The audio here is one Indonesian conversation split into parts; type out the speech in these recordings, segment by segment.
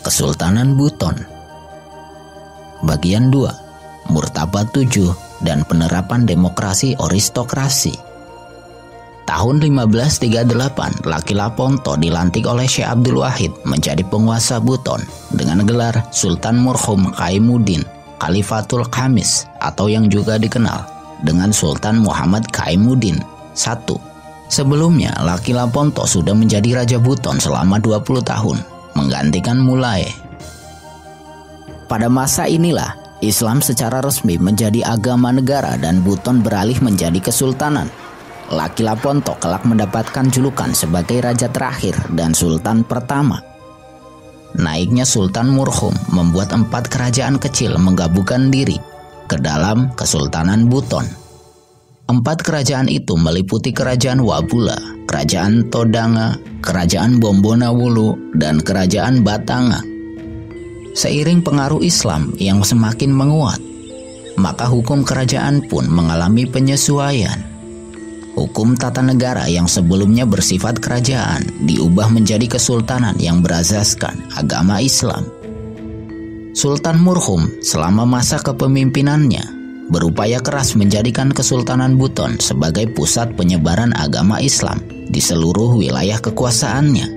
Kesultanan Buton. Bagian 2. Murtabad 7 dan penerapan demokrasi aristokrasi. Tahun 1538, Laki Laponto dilantik oleh Syekh Abdul Wahid menjadi penguasa Buton dengan gelar Sultan Murhum Kaimuddin Khalifatul Khamis atau yang juga dikenal dengan Sultan Muhammad Kaimuddin I. Sebelumnya, Laki Laponto sudah menjadi Raja Buton selama 20 tahun, menggantikan Mulai. Pada masa inilah, Islam secara resmi menjadi agama negara dan Buton beralih menjadi kesultanan. Laki Laponto kelak mendapatkan julukan sebagai Raja terakhir dan Sultan pertama. Naiknya Sultan Murhum membuat 4 kerajaan kecil menggabungkan diri ke dalam Kesultanan Buton. 4 kerajaan itu meliputi Kerajaan Wabula, Kerajaan Todanga, Kerajaan Bombonawulu, dan Kerajaan Batanga. Seiring pengaruh Islam yang semakin menguat, maka hukum kerajaan pun mengalami penyesuaian. Hukum tata negara yang sebelumnya bersifat kerajaan diubah menjadi kesultanan yang berasaskan agama Islam. Sultan Murhum selama masa kepemimpinannya berupaya keras menjadikan Kesultanan Buton sebagai pusat penyebaran agama Islam di seluruh wilayah kekuasaannya.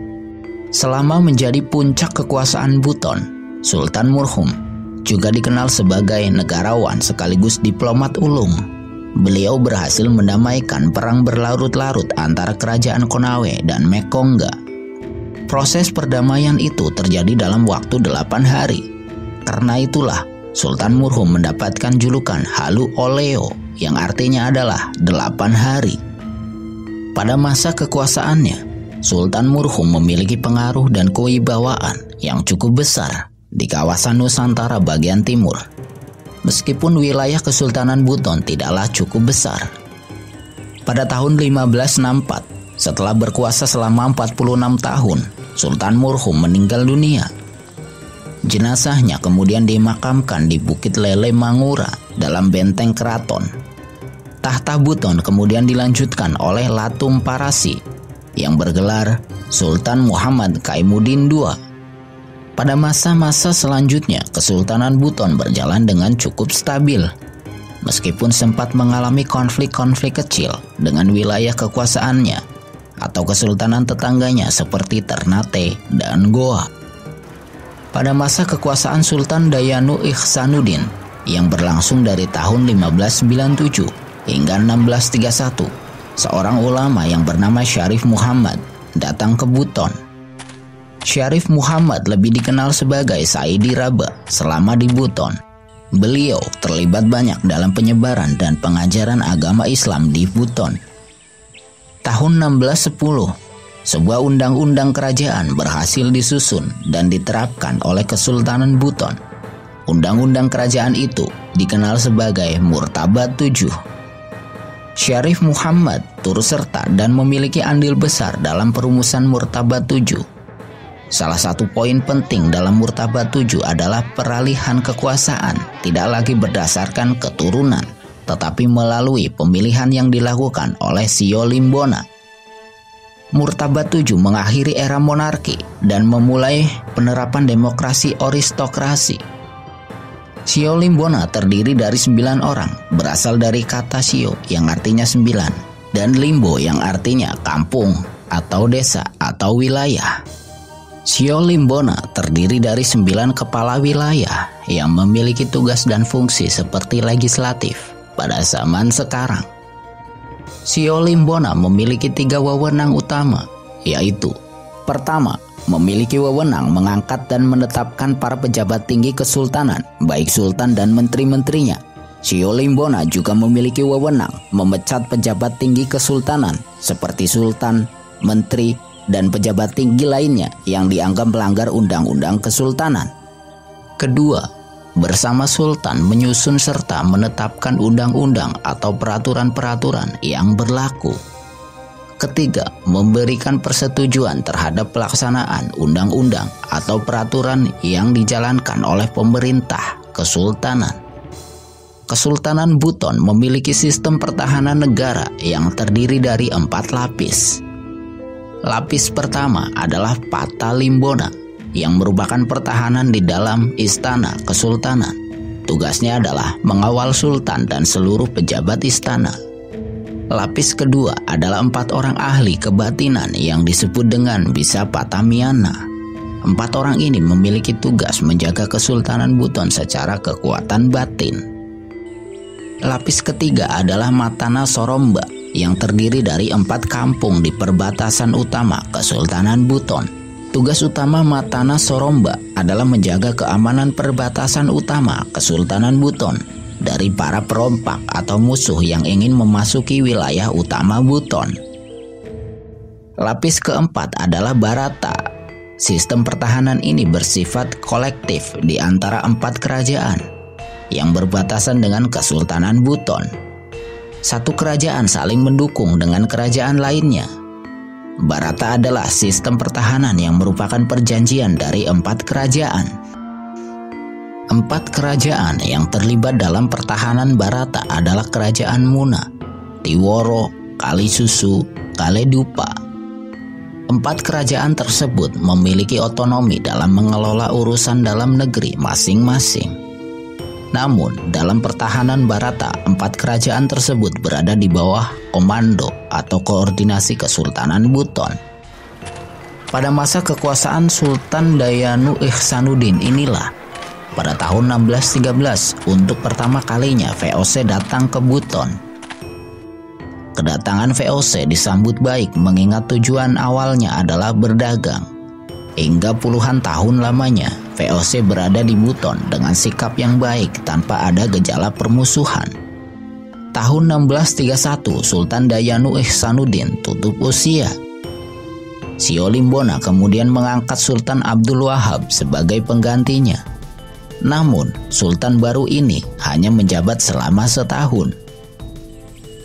Selama menjadi puncak kekuasaan Buton, Sultan Murhum juga dikenal sebagai negarawan sekaligus diplomat ulung. Beliau berhasil mendamaikan perang berlarut-larut antara kerajaan Konawe dan Mekongga. Proses perdamaian itu terjadi dalam waktu 8 hari. Karena itulah Sultan Murhum mendapatkan julukan Halu Oleo yang artinya adalah 8 hari. Pada masa kekuasaannya, Sultan Murhum memiliki pengaruh dan kewibawaan yang cukup besar di kawasan Nusantara bagian timur. Meskipun wilayah Kesultanan Buton tidaklah cukup besar. Pada tahun 1564, setelah berkuasa selama 46 tahun, Sultan Murhum meninggal dunia. Jenazahnya kemudian dimakamkan di Bukit Lele Mangura dalam benteng keraton. Tahta Buton kemudian dilanjutkan oleh Latum Parasi yang bergelar Sultan Muhammad Kaimuddin II. Pada masa-masa selanjutnya, Kesultanan Buton berjalan dengan cukup stabil. Meskipun sempat mengalami konflik-konflik kecil dengan wilayah kekuasaannya atau kesultanan tetangganya seperti Ternate dan Goa. Pada masa kekuasaan Sultan Dayanu Ihsanuddin yang berlangsung dari tahun 1597 hingga 1631, seorang ulama yang bernama Syarif Muhammad datang ke Buton. Syarif Muhammad lebih dikenal sebagai Saidi Raba selama di Buton. Beliau terlibat banyak dalam penyebaran dan pengajaran agama Islam di Buton. Tahun 1610, sebuah undang-undang kerajaan berhasil disusun dan diterapkan oleh Kesultanan Buton. Undang-undang kerajaan itu dikenal sebagai Murtabad 7. Syarif Muhammad turut serta dan memiliki andil besar dalam perumusan Murtabad 7. Salah satu poin penting dalam Murtabad 7 adalah peralihan kekuasaan tidak lagi berdasarkan keturunan, tetapi melalui pemilihan yang dilakukan oleh Sio Limbona. Murtabad 7 mengakhiri era monarki dan memulai penerapan demokrasi aristokrasi. Sio Limbona terdiri dari 9 orang, berasal dari kata Sio yang artinya 9, dan Limbo yang artinya kampung atau desa atau wilayah. Sio Limbona terdiri dari 9 kepala wilayah yang memiliki tugas dan fungsi seperti legislatif pada zaman sekarang. Sio Limbona memiliki 3 wewenang utama, yaitu: pertama, memiliki wewenang mengangkat dan menetapkan para pejabat tinggi kesultanan, baik sultan dan menteri-menterinya. Sio Limbona juga memiliki wewenang memecat pejabat tinggi kesultanan seperti sultan, menteri, dan pejabat tinggi lainnya yang dianggap melanggar undang-undang kesultanan. Kedua, bersama sultan menyusun serta menetapkan undang-undang atau peraturan-peraturan yang berlaku. Ketiga, memberikan persetujuan terhadap pelaksanaan undang-undang atau peraturan yang dijalankan oleh pemerintah kesultanan. Kesultanan Buton memiliki sistem pertahanan negara yang terdiri dari 4 lapis. Lapis pertama adalah Pata Limbona, yang merupakan pertahanan di dalam istana kesultanan. Tugasnya adalah mengawal sultan dan seluruh pejabat istana. Lapis kedua adalah 4 orang ahli kebatinan yang disebut dengan Bisa Patamiana. 4 orang ini memiliki tugas menjaga Kesultanan Buton secara kekuatan batin. Lapis ketiga adalah Matana Soromba yang terdiri dari 4 kampung di perbatasan utama Kesultanan Buton. Tugas utama Matana Soromba adalah menjaga keamanan perbatasan utama Kesultanan Buton dari para perompak atau musuh yang ingin memasuki wilayah utama Buton. Lapis keempat adalah Barata. Sistem pertahanan ini bersifat kolektif di antara 4 kerajaan yang berbatasan dengan Kesultanan Buton. Satu kerajaan saling mendukung dengan kerajaan lainnya. Barata adalah sistem pertahanan yang merupakan perjanjian dari 4 kerajaan. 4 kerajaan yang terlibat dalam pertahanan Barata adalah Kerajaan Muna, Tiworo, Kalisusu, Kaledupa. 4 kerajaan tersebut memiliki otonomi dalam mengelola urusan dalam negeri masing-masing. Namun, dalam pertahanan Barata, 4 kerajaan tersebut berada di bawah komando atau koordinasi Kesultanan Buton. Pada masa kekuasaan Sultan Dayanu Ihsanuddin inilah, pada tahun 1613, untuk pertama kalinya VOC datang ke Buton. Kedatangan VOC disambut baik mengingat tujuan awalnya adalah berdagang. Hingga puluhan tahun lamanya, VOC berada di Buton dengan sikap yang baik tanpa ada gejala permusuhan. Tahun 1631, Sultan Dayanu Ihsanuddin tutup usia. Sio Limbona kemudian mengangkat Sultan Abdul Wahab sebagai penggantinya. Namun, Sultan baru ini hanya menjabat selama setahun.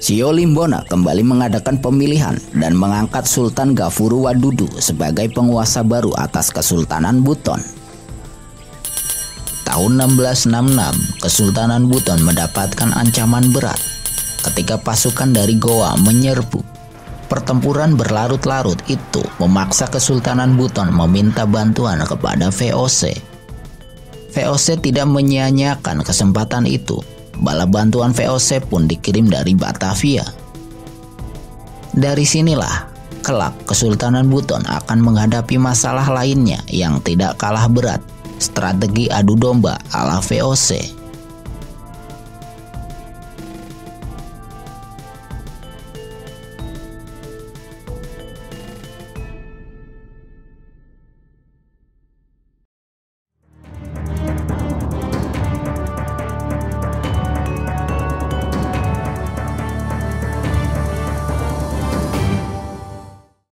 Sio Limbona kembali mengadakan pemilihan dan mengangkat Sultan Gafuru Wadudu sebagai penguasa baru atas Kesultanan Buton. Tahun 1666, Kesultanan Buton mendapatkan ancaman berat ketika pasukan dari Goa menyerbu. Pertempuran berlarut-larut itu memaksa Kesultanan Buton meminta bantuan kepada VOC. VOC tidak menyia-nyiakan kesempatan itu. Bala bantuan VOC pun dikirim dari Batavia. Dari sinilah, kelak Kesultanan Buton akan menghadapi masalah lainnya yang tidak kalah berat, strategi adu domba ala VOC.